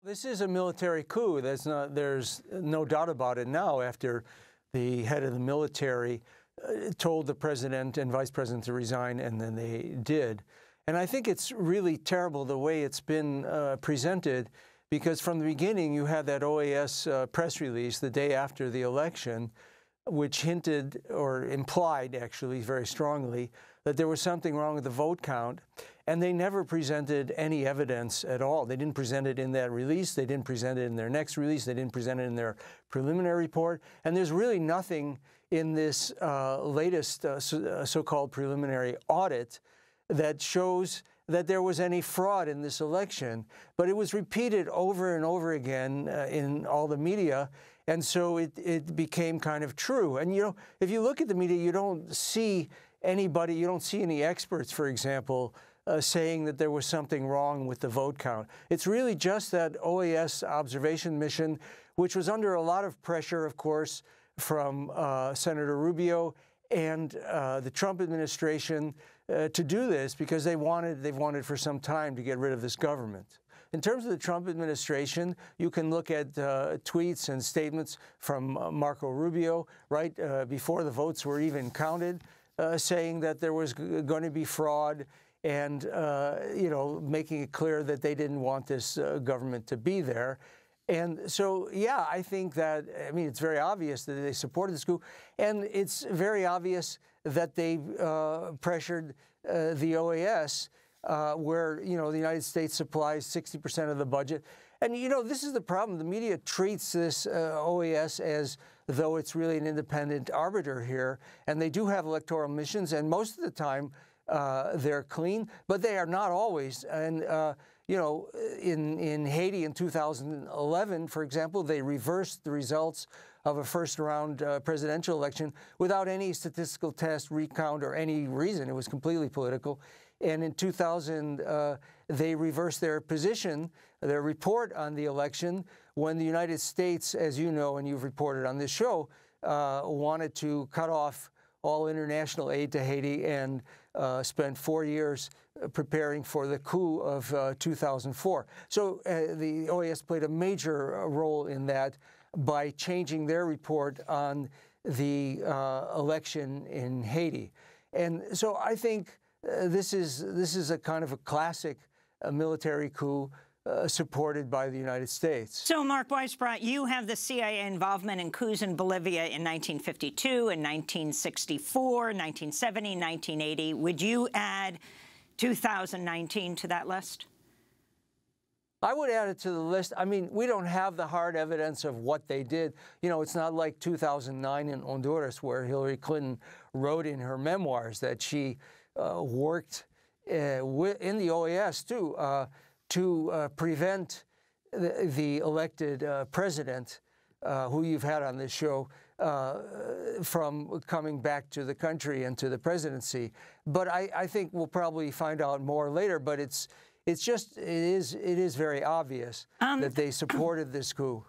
This is a military coup. There's no doubt about it now after the head of the military told the president and vice president to resign, and then they did. And I think it's really terrible the way it's been presented, because from the beginning you had that OAS press release the day after the election, which hinted or implied actually very strongly that there was something wrong with the vote count, and they never presented any evidence at all. They didn't present it in that release, they didn't present it in their next release, they didn't present it in their preliminary report, and there's really nothing in this latest so-called preliminary audit that shows that there was any fraud in this election. But it was repeated over and over again in all the media, and so it became kind of true. And, you know, if you look at the media, you don't see anybody, you don't see any experts, for example, saying that there was something wrong with the vote count. It's really just that OAS observation mission, which was under a lot of pressure, of course, from Senator Rubio and the Trump administration to do this, because they've wanted for some time to get rid of this government. In terms of the Trump administration, you can look at tweets and statements from Marco Rubio right before the votes were even counted, saying that there was going to be fraud, and you know, making it clear that they didn't want this government to be there. And so, yeah, I think that, I mean, it's very obvious that they supported this coup, and it's very obvious that they pressured the OAS, where, you know, the United States supplies 60% of the budget. And, you know, this is the problem. The media treats this OAS as though it's really an independent arbiter here, and they do have electoral missions, and most of the time they're clean, but they are not always. And you know, in Haiti in 2011, for example, they reversed the results of a first-round presidential election without any statistical test, recount, or any reason. It was completely political. And in 2000, they reversed their position, their report on the election, when the United States, as you know and you've reported on this show, wanted to cut off all international aid to Haiti and spent 4 years preparing for the coup of 2004. So the OAS played a major role in that by changing their report on the election in Haiti. And so I think this is a kind of a classic military coup supported by the United States. So, Mark Weisbrot, you have the CIA involvement in coups in Bolivia in 1952, in 1964, 1970, 1980. Would you add 2019 to that list? I would add it to the list. I mean, we don't have the hard evidence of what they did. You know, it's not like 2009 in Honduras, where Hillary Clinton wrote in her memoirs that she worked in the OAS, too, to prevent the elected president, who you've had on this show, from coming back to the country and to the presidency. But I think we'll probably find out more later. But it is very obvious that they supported this coup.